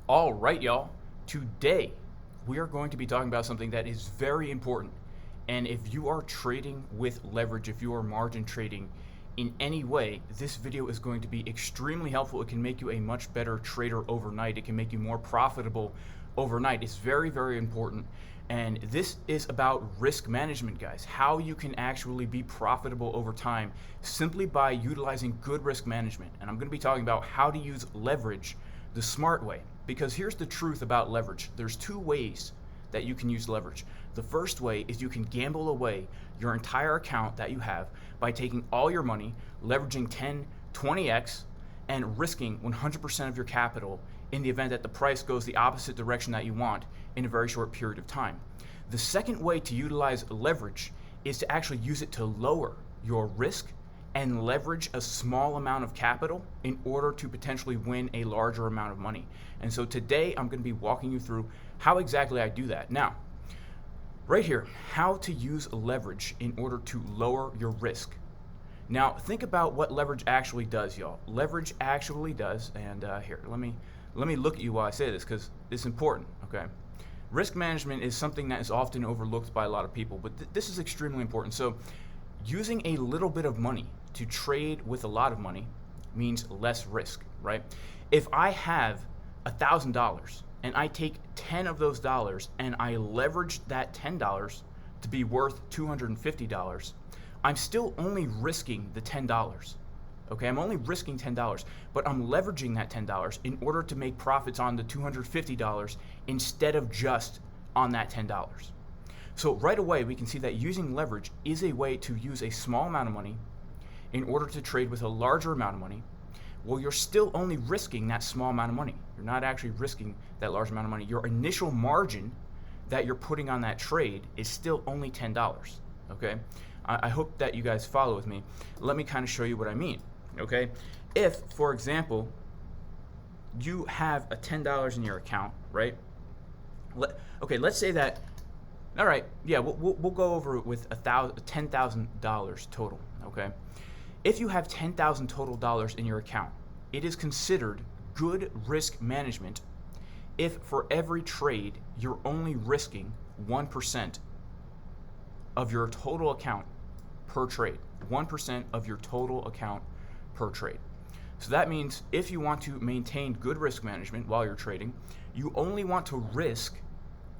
All right, y'all. Today, we are going to be talking about something that is very important. And if you are trading with leverage, if you are margin trading in any way, this video is going to be extremely helpful. It can make you a much better trader overnight. It can make you more profitable overnight. It's very, very important. And this is about risk management, guys. How you can actually be profitable over time simply by utilizing good risk management. And I'm going to be talking about how to use leverage the smart way. Because here's the truth about leverage. There's two ways that you can use leverage. The first way is you can gamble away your entire account that you have by taking all your money, leveraging 10, 20x, and risking 100% of your capital in the event that the price goes the opposite direction that you want in a very short period of time. The second way to utilize leverage is to actually use it to lower your risk and leverage a small amount of capital in order to potentially win a larger amount of money. And so today I'm going to be walking you through how exactly I do that. Now, right here, how to use leverage in order to lower your risk. Now, think about what leverage actually does, y'all. Leverage actually does, and here, let me look at you while I say this because it's important, okay? Risk management is something that is often overlooked by a lot of people, but this is extremely important. So using a little bit of money to trade with a lot of money means less risk, right? If I have $1,000 and I take 10 of those dollars and I leverage that $10 to be worth $250, I'm still only risking the $10. Okay, I'm only risking $10, but I'm leveraging that $10 in order to make profits on the $250 instead of just on that $10. So right away, we can see that using leverage is a way to use a small amount of money in order to trade with a larger amount of money. Well, you're still only risking that small amount of money. You're not actually risking that large amount of money. Your initial margin that you're putting on that trade is still only $10, okay? I hope that you guys follow with me. Let me kind of show you what I mean, okay? If, for example, you have a $10 in your account, right? Let's say that. All right, yeah, we'll go over it with $10,000 total, okay? If you have $10,000 total dollars in your account, it is considered good risk management if for every trade you're only risking 1% of your total account per trade. 1% of your total account per trade. So that means if you want to maintain good risk management while you're trading, you only want to risk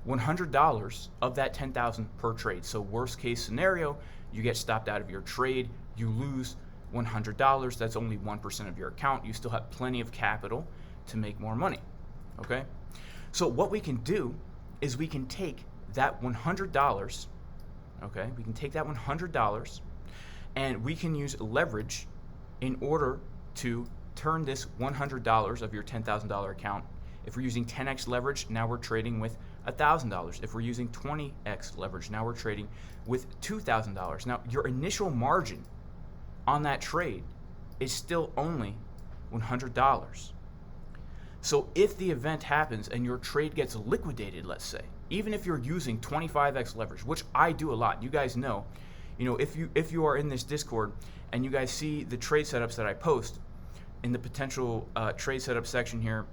$100 of that $10,000 per trade. So worst case scenario, you get stopped out of your trade, you lose $100. That's only 1% of your account. You still have plenty of capital to make more money. Okay? So what we can do is we can take that $100. Okay? We can take that $100 and we can use leverage in order to turn this $100 of your $10,000 account. If we're using 10x leverage, now we're trading with $1,000. If we're using 20x leverage, now we're trading with $2,000. Now, your initial margin on that trade is still only $100. So if the event happens and your trade gets liquidated, let's say, even if you're using 25x leverage, which I do a lot, you guys know, if you are in this Discord and you guys see the trade setups that I post in the potential trade setup section here,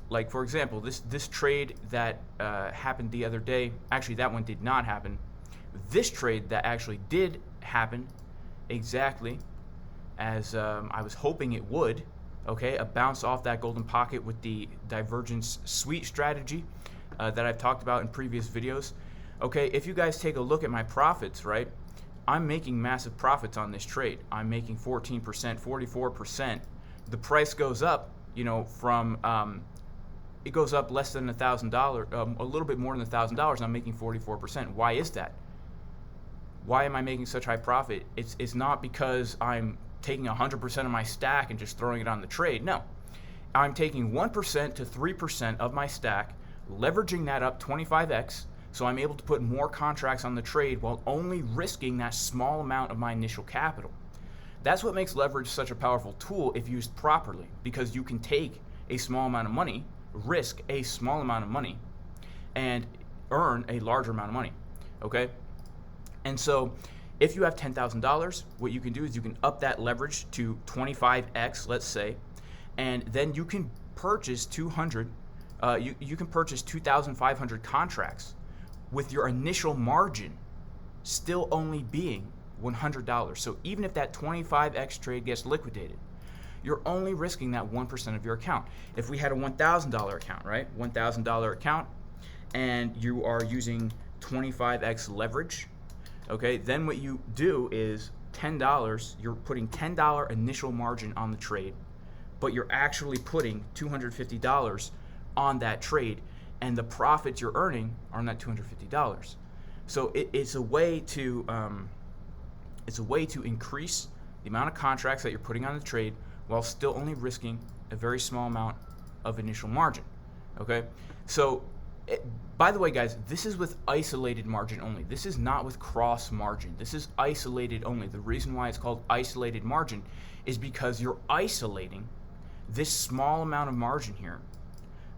like for example, this trade that happened the other day, actually that one did not happen. This trade that actually did happen exactly as I was hoping it would, okay, a bounce off that golden pocket with the divergence sweep strategy that I've talked about in previous videos. Okay, if you guys take a look at my profits, right, I'm making massive profits on this trade. I'm making 14%, 44%. The price goes up, from it goes up less than $1,000, a little bit more than $1,000, and I'm making 44%. Why is that? Why am I making such high profit? It's not because I'm taking 100% of my stack and just throwing it on the trade. No, I'm taking 1% to 3% of my stack, leveraging that up 25x, so I'm able to put more contracts on the trade while only risking that small amount of my initial capital. That's what makes leverage such a powerful tool if used properly, because you can take a small amount of money, risk a small amount of money, and earn a larger amount of money, okay? And so if you have $10,000, what you can do is you can up that leverage to 25x, let's say, and then you can purchase 200, you can purchase 2,500 contracts with your initial margin still only being $100. So even if that 25x trade gets liquidated, you're only risking that 1% of your account. If we had a $1,000 account, right? $1,000 account, and you are using 25x leverage, okay, then what you do is $10, you're putting $10 initial margin on the trade, but you're actually putting $250 on that trade, and the profits you're earning are on that $250. So it's a way to increase the amount of contracts that you're putting on the trade while still only risking a very small amount of initial margin. Okay, so by the way, guys, this is with isolated margin only. This is not with cross margin. This is isolated only. The reason why it's called isolated margin is because you're isolating this small amount of margin here.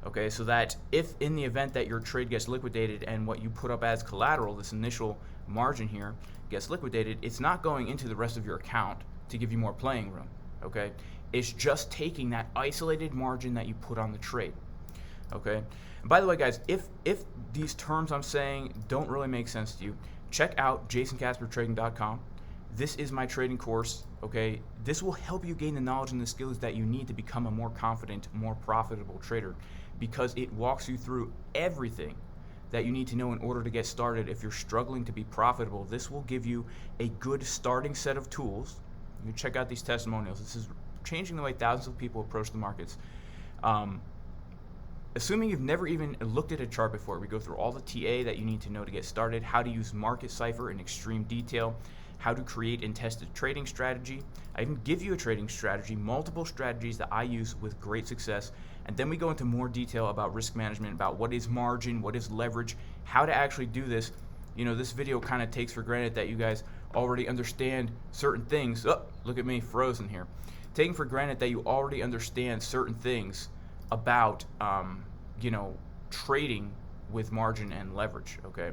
Okay, so that if in the event that your trade gets liquidated and what you put up as collateral, this initial margin here, gets liquidated, it's not going into the rest of your account to give you more playing room. Okay, it's just taking that isolated margin that you put on the trade. Okay, and by the way, guys, if these terms I'm saying don't really make sense to you, check out jasoncaspertrading.com. This is my trading course. Okay, this will help you gain the knowledge and the skills that you need to become a more confident, more profitable trader, because it walks you through everything that you need to know in order to get started. If you're struggling to be profitable, this will give you a good starting set of tools. You can check out these testimonials. This is changing the way thousands of people approach the markets. Assuming you've never even looked at a chart before, we go through all the TA that you need to know to get started, how to use market cipher in extreme detail, how to create and test a trading strategy. I even give you a trading strategy, multiple strategies that I use with great success. And then we go into more detail about risk management, about what is margin, what is leverage, how to actually do this. You know, this video kind of takes for granted that you guys already understand certain things. Oh, look at me, frozen here. Taking for granted that you already understand certain things about, you know, trading with margin and leverage, okay?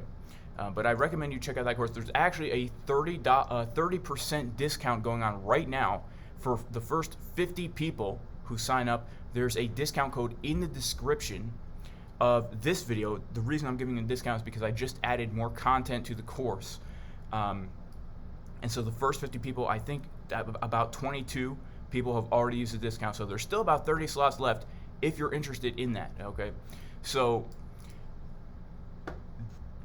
But I recommend you check out that course. There's actually a 30% discount going on right now for the first 50 people who sign up. There's a discount code in the description of this video. The reason I'm giving a discount is because I just added more content to the course. And so the first 50 people, I think that about 22 people have already used the discount. So there's still about 30 slots left if you're interested in that, okay? So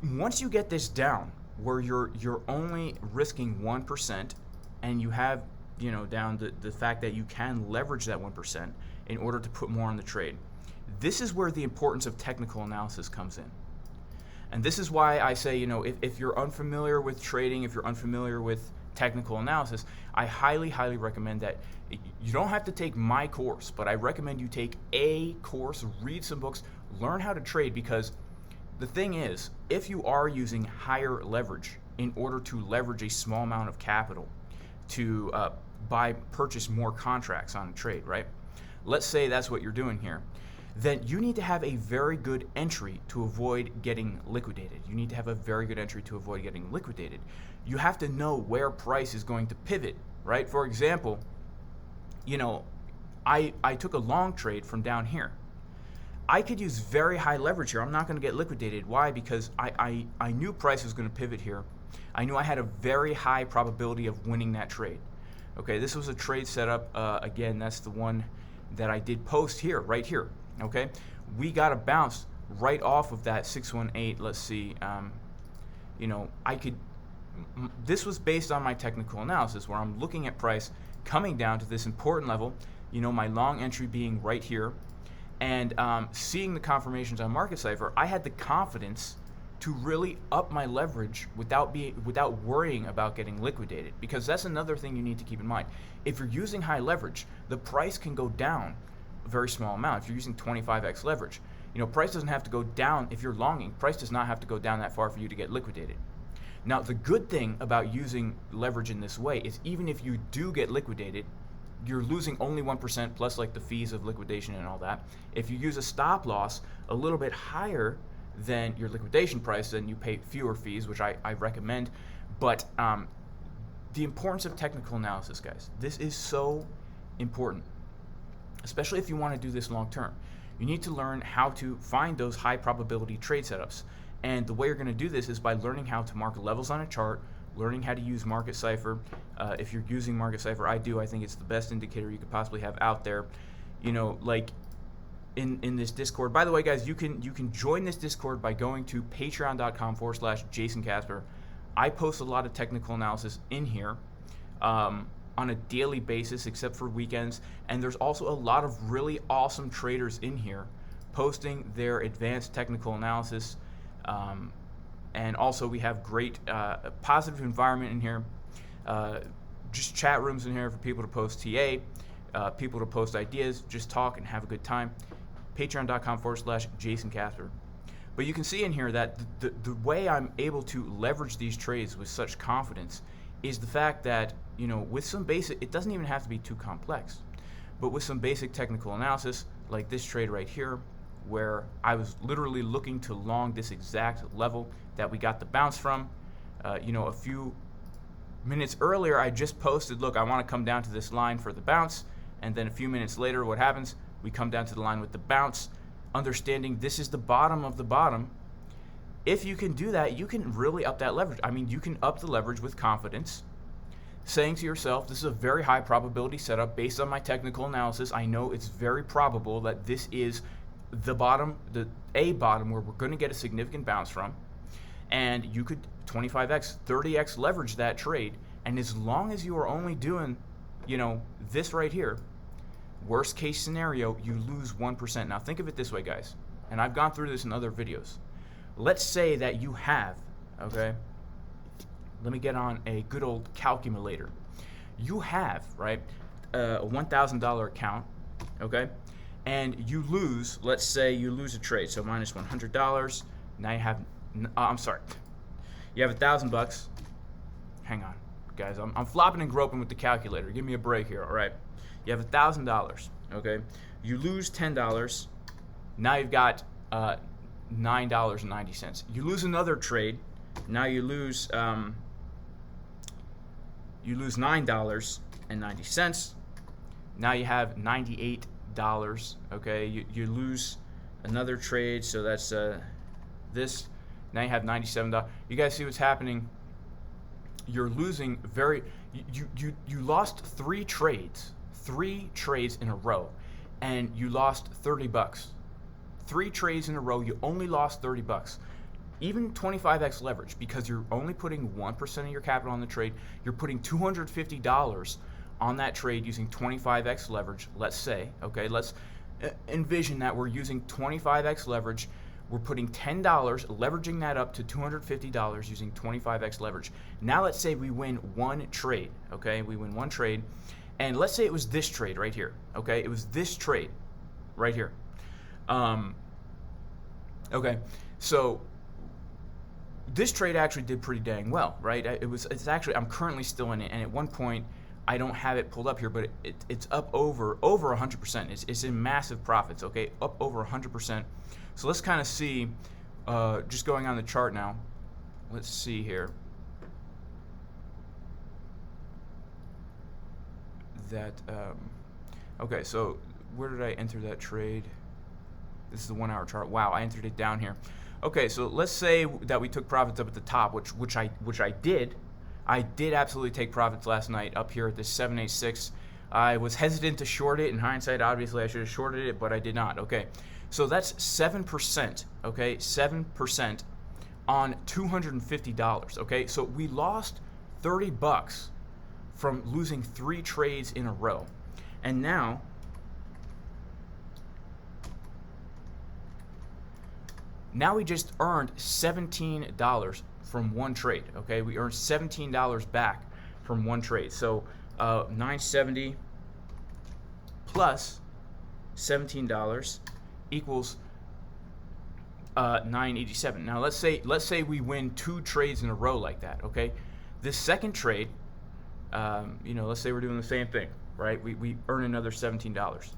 once you get this down where you're only risking 1% and you have, you know, down the fact that you can leverage that 1% in order to put more on the trade, this is where the importance of technical analysis comes in. And this is why I say, you know, if you're unfamiliar with trading, if you're unfamiliar with technical analysis, I highly, highly recommend that you don't have to take my course, but I recommend you take a course, read some books, learn how to trade, because the thing is, if you are using higher leverage in order to leverage a small amount of capital to purchase more contracts on a trade, right? Let's say that's what you're doing here. Then you need to have a very good entry to avoid getting liquidated. You need to have a very good entry to avoid getting liquidated. You have to know where price is going to pivot, right? For example, you know, I took a long trade from down here. I could use very high leverage here. I'm not going to get liquidated. Why? Because I knew price was going to pivot here. I knew I had a very high probability of winning that trade. Okay, this was a trade setup. Again, that's the one that I did post here, right here. Okay, we got a bounce right off of that 618. Let's see. You know, this was based on my technical analysis where I'm looking at price coming down to this important level. You know, my long entry being right here. And seeing the confirmations on Market Cipher, I had the confidence to really up my leverage without worrying about getting liquidated. Because that's another thing you need to keep in mind. If you're using high leverage, the price can go down a very small amount. If you're using 25x leverage, you know, price doesn't have to go down. If you're longing, price does not have to go down that far for you to get liquidated. Now, the good thing about using leverage in this way is even if you do get liquidated, you're losing only 1% plus like the fees of liquidation and all that. If you use a stop loss a little bit higher than your liquidation price, then you pay fewer fees, which I recommend. But the importance of technical analysis, guys, this is so important. especially if you want to do this long term. You need to learn how to find those high probability trade setups. And the way you're going to do this is by learning how to mark levels on a chart, learning how to use Market Cipher. If you're using Market Cipher, I think it's the best indicator you could possibly have out there. You know, like in this Discord. By the way, guys, you can join this Discord by going to patreon.com/Jason Casper. I post a lot of technical analysis in here on a daily basis, except for weekends. And there's also a lot of really awesome traders in here posting their advanced technical analysis. And also we have great positive environment in here. Just chat rooms in here for people to post TA, people to post ideas, just talk and have a good time. Patreon.com/Jason Casper. But you can see in here that the way I'm able to leverage these trades with such confidence is the fact that, you know, with some basic, it doesn't even have to be too complex, but with some basic technical analysis, like this trade right here, where I was literally looking to long this exact level that we got the bounce from. You know, a few minutes earlier, I just posted, look, I want to come down to this line for the bounce, and then a few minutes later, what happens? We come down to the line with the bounce, understanding this is the bottom of the bottom. If you can do that, you can really up that leverage. I mean, you can up the leverage with confidence, saying to yourself, this is a very high probability setup based on my technical analysis. I know it's very probable that this is the bottom, a bottom where we're going to get a significant bounce from. And you could 25x, 30x leverage that trade. And as long as you are only doing, you know, this right here, worst case scenario, you lose 1%. Now think of it this way, guys, and I've gone through this in other videos. Let's say that you have, okay, let me get on a good old calculator. You have, right, a $1,000 account, okay, and you lose, let's say you lose a trade, so minus $100. Now you have, I'm sorry, you have $1,000. Hang on, guys, I'm flopping and groping with the calculator. Give me a break here, all right? You have $1,000, okay? You lose $10. Now you've got $9.90. You lose another trade. Now you lose $9.90. Now you have $98. Okay, you lose another trade, so that's this. Now you have $97. You guys see what's happening? You're losing you lost three trades in a row, and you lost $30. 3 trades in a row, you only lost $30. Even 25x leverage, because you're only putting 1% of your capital on the trade, you're putting $250 on that trade using 25x leverage, let's say, okay, let's envision that we're using 25x leverage, we're putting $10, leveraging that up to $250 using 25x leverage. Now let's say we win one trade, okay, we win one trade, and let's say it was this trade right here, okay, it was this trade right here. Okay, so this trade actually did pretty dang well, right? It's actually, I'm currently still in it, and at one point, I don't have it pulled up here, but it's up over 100%. It's in massive profits, okay, up over 100%. So let's kind of see, just going on the chart now, let's see here. That, okay, so where did I enter that trade? This is the 1 hour chart. Wow, I entered it down here. Okay, so let's say that we took profits up at the top, which I did. I did absolutely take profits last night up here at this 786. I was hesitant to short it. In hindsight, obviously, I should have shorted it, but I did not. Okay, so that's 7%. Okay, 7% on $250. Okay, so we lost $30 from losing 3 trades in a row, and now we just earned $17 from one trade. Okay, we earned $17 back from one trade. So 970 plus $17 equals 987. Now let's say we win 2 trades in a row like that. Okay, this second trade, you know, let's say we're doing the same thing, right? We earn another $17.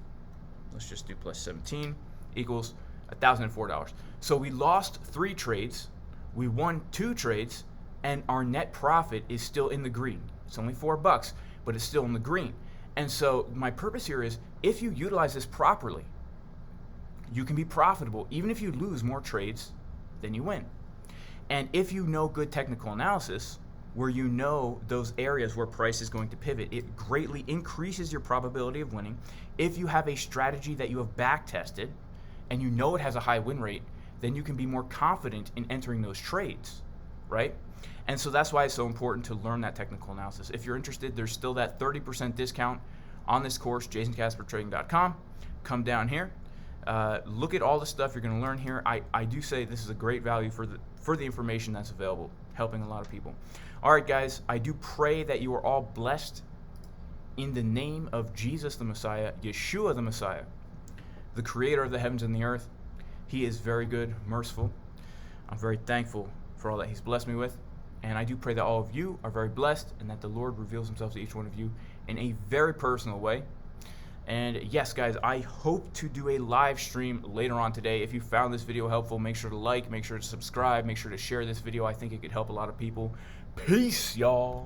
Let's just do plus 17 equals $1,004. So we lost 3 trades, we won 2 trades, and our net profit is still in the green. It's only $4, but it's still in the green. And so my purpose here is, if you utilize this properly, you can be profitable even if you lose more trades than you win. And if you know good technical analysis, where you know those areas where price is going to pivot, it greatly increases your probability of winning. If you have a strategy that you have back tested and you know it has a high win rate, then you can be more confident in entering those trades, right? And so that's why it's so important to learn that technical analysis. If you're interested, there's still that 30% discount on this course, jasoncaspertrading.com. Come down here, look at all the stuff you're going to learn here. I do say this is a great value for the information that's available, helping a lot of people. All right, guys, I do pray that you are all blessed in the name of Jesus the Messiah, Yeshua the Messiah, the creator of the heavens and the earth. He is very good, merciful. I'm very thankful for all that he's blessed me with. And I do pray that all of you are very blessed and that the Lord reveals himself to each one of you in a very personal way. And yes, guys, I hope to do a live stream later on today. If you found this video helpful, make sure to like, make sure to subscribe, make sure to share this video. I think it could help a lot of people. Peace, y'all.